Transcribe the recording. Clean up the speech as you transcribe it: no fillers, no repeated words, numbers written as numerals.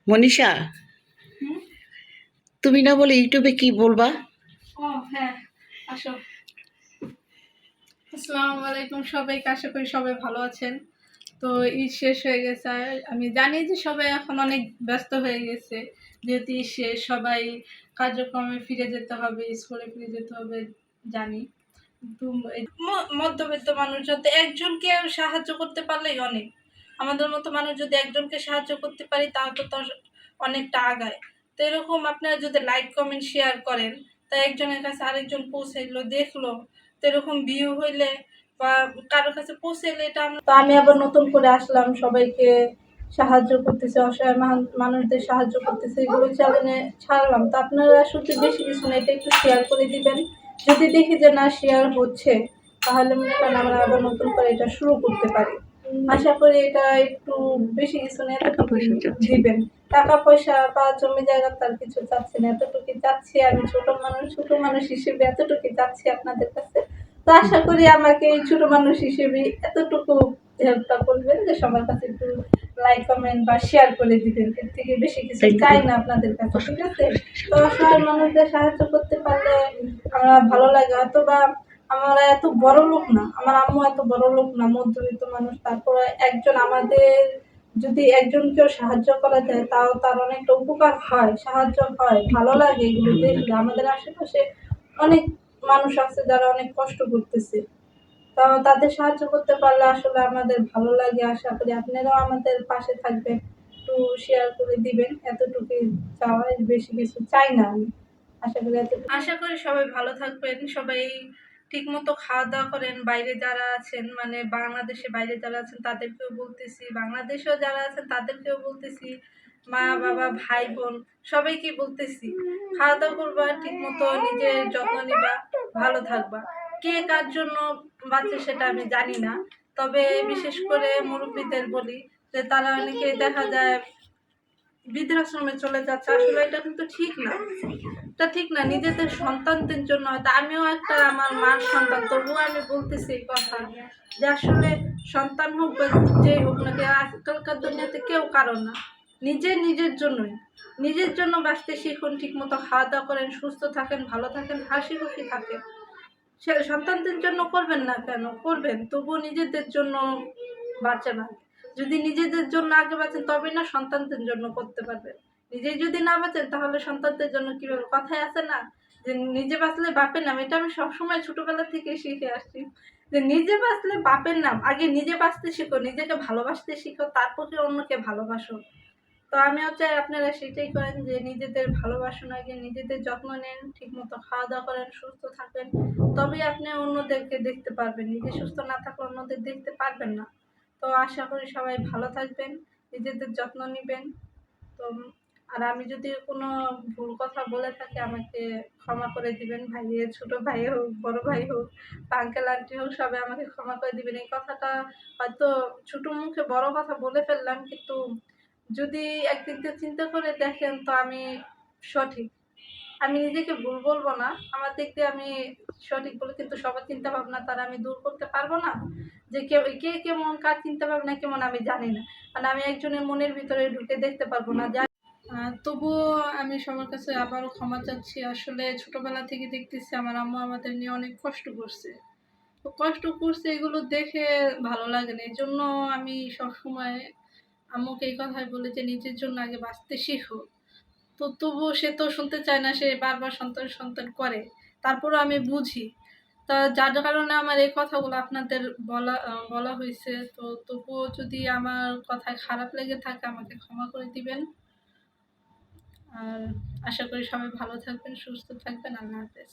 মনীষা, হুম? তুমি না বলে ইউটিউবে কি বলবা? ও হ্যাঁ, আসো। আসসালামু আলাইকুম সবাইকে, আশা করি সবাই ভালো আছেন। তো ঈদ শেষ হয়ে গেছে, আর আমি জানি যে সবাই এখন অনেক ব্যস্ত হয়ে গেছে, যেহেতু ঈদ শেষ, সবাই কার্যক্রমে ফিরে যেতে হবে, স্কুলে ফিরে যেতে হবে, জানি। কিন্তু মধ্যবিত্ত মানুষ যদি একজনকে সাহায্য করতে পারলেই অনেক। আমাদের মতো মানুষ যদি একজনকে সাহায্য করতে পারি তাও তো তার অনেকটা আগায়। তো এরকম আপনারা যদি লাইক কমেন্ট শেয়ার করেন, তা একজনের কাছে আরেকজন পৌঁছাইলো, দেখলো, তো এরকম ভিউ হইলে বা কারোর কাছে পৌঁছাইলে এটা তো আমি আবার নতুন করে আসলাম, সবাইকে সাহায্য করতেছি, অসহায় মানুষদের সাহায্য করতেছি, এগুলো চ্যানেলে ছাড়লাম। তো আপনারা শুধু বেশি কিছু না, এটা একটু শেয়ার করে দিবেন। যদি দেখি যে না শেয়ার হচ্ছে, তাহলে মনে করেন আমরা আবার নতুন করে এটা শুরু করতে পারি। আশা করি এটা একটু বেশি কিছু না, টাকা এতটুকু পয়সা চাচ্ছি। দিবেন। টাকা পয়সা বা জমি জায়গা তার কিছু চাচ্ছি না, এতটুকু চাচ্ছি। আমি ছোট মানুষ হিসেবে এতটুকু চাচ্ছি আপনাদের কাছে। তো আশা করি আমাকে এই ছোট মানুষ হিসেবে এতটুকু হেল্পটা করবেন, যে সবার কাছে একটু লাইক কমেন্ট বা শেয়ার করে দিবেন। এর থেকে বেশি কিছু চাই না আপনাদের কাছে, ঠিক আছে? তো অসহায় মানুষদের সাহায্য করতে পারলে আমার ভালো লাগে। অথবা আমরা এত বড় লোক না, আমার আম্মু এত বড় লোক না, মধ্যবিত্ত মানুষ। তারপরে একজন আমাদের যদি একজনকেও সাহায্য করা যায়, তাও তার অনেকটা উপকার হয়, সাহায্য হয়, ভালো লাগে এগুলো দেখলে। আমাদের আশেপাশে অনেক মানুষ আছে যারা অনেক কষ্ট করতেছে, তো তাদের সাহায্য করতে পারলে আসলে আমাদের ভালো লাগে। আশা করি আপনারাও আমাদের পাশে থাকবেন, একটু শেয়ার করে দিবেন, এতটুকুই চাওয়া, এর বেশি কিছু চাই না আমি। আশা করি সবাই ভালো থাকবেন, সবাই ঠিক মতো খাওয়া দাওয়া করেন। বাইরে যারা আছেন, মানে বাংলাদেশে বাইরে যারা আছেন তাদেরকেও বলতেছি, বাংলাদেশেও যারা আছেন তাদেরকেও বলতেছি, মা বাবা ভাই বোন সবাইকে বলতেছি, খাওয়া দাওয়া করবা, ঠিক মতো নিজের যত্ন নিবা, ভালো থাকবা। কে কার জন্য বাঁচে সেটা আমি জানি না, তবে বিশেষ করে মুরব্বীদের বলি যে তারা অনেকে দেখা যায় বৃদ্ধাশ্রমে চলে যাচ্ছে। আসলে এটা কিন্তু ঠিক না, এটা ঠিক না। নিজেদের সন্তানদের জন্য, হয়তো আমিও একটা আমার মার সন্তান, তবুও আমি বলতেছি এই কথা, যে আসলে সন্তান হোক বা যে হোক না কেন, আজকালকার দুনিয়াতে কেউ কারণ না, নিজের জন্যই। নিজের জন্য বাঁচতে শিখুন, ঠিক মতো খাওয়া দাওয়া করেন, সুস্থ থাকেন, ভালো থাকেন, হাসি খুশি থাকেন। সে সন্তানদের জন্য করবেন না কেন, করবেন, তবুও নিজেদের জন্য বাঁচেন না। যদি নিজেদের জন্য আগে বাঁচেন তবেই না সন্তানদের জন্য করতে পারবেন। নিজে যদি না বাঁচেন তাহলে সন্তানদের জন্য কিভাবে? কথায় আছে না যে নিজে বাঁচলে বাপের নাম, এটা আমি সবসময় ছোটবেলা থেকে শিখে আসছি, যে নিজে বাঁচলে বাপের নাম। আগে নিজে বাঁচতে শিখো, নিজেকে ভালোবাসতে শিখো, তারপরে অন্যকে ভালোবাসো। তো আমিও চাই আপনারা সেটাই করেন, যে নিজেদের ভালোবাসুন, আগে নিজেদের যত্ন নেন, ঠিকমতো খাওয়া দাওয়া করেন, সুস্থ থাকেন, তবেই আপনি অন্যদেরকে দেখতে পারবেন। নিজে সুস্থ না থাকলে অন্যদের দেখতে পারবেন না। তো আশা করি সবাই ভালো থাকবেন, নিজেদের যত্ন নিবেন। তো আর আমি যদি কোনো ভুল কথা বলে থাকি আমাকে ক্ষমা করে দিবেন। ছোট ভাই হোক, বড় ভাই হোক, বা আঙ্কেল আন্টি হোক, সবাই আমাকে ক্ষমা করে দিবেন। এই কথাটা হয়তো ছোট মুখে বড় কথা বলে ফেললাম, কিন্তু যদি একদিক দিয়ে চিন্তা করে দেখেন তো আমি সঠিক। আমি নিজেকে ভুল বলবো না, আমার দিক দিয়ে আমি সঠিক বলে, কিন্তু সবার চিন্তা ভাবনা তারা আমি দূর করতে পারবো না। যে কে কেমন, কার চিন্তা ভাবনা কেমন আমি জানি না, মানে আমি একজনের মনের ভিতরে ঢুকে দেখতে পারবো না। তবুও আমি সবার কাছে আবারও ক্ষমা চাচ্ছি। আসলে ছোটবেলা থেকে দেখতেছি আমার আম্মু আমাদের নিয়ে অনেক কষ্ট করছে, তো কষ্ট করছে এগুলো দেখে ভালো লাগে না। এই জন্য আমি সবসময় আম্মুকে এই কথাই বলি যে নিজের জন্য আগে বাঁচতে শিখো। তো তবুও সে তো শুনতে চায় না, সে বারবার সন্তান সন্তান করে। তারপরও আমি বুঝি। তা যার কারণে আমার এই কথাগুলো আপনাদের বলা হয়েছে। তো তবুও যদি আমার কথায় খারাপ লেগে থাকে আমাকে ক্ষমা করে দিবেন। আর আশা করি সবাই ভালো থাকবেন, সুস্থ থাকবেন। আল্লাহ হাফেজ।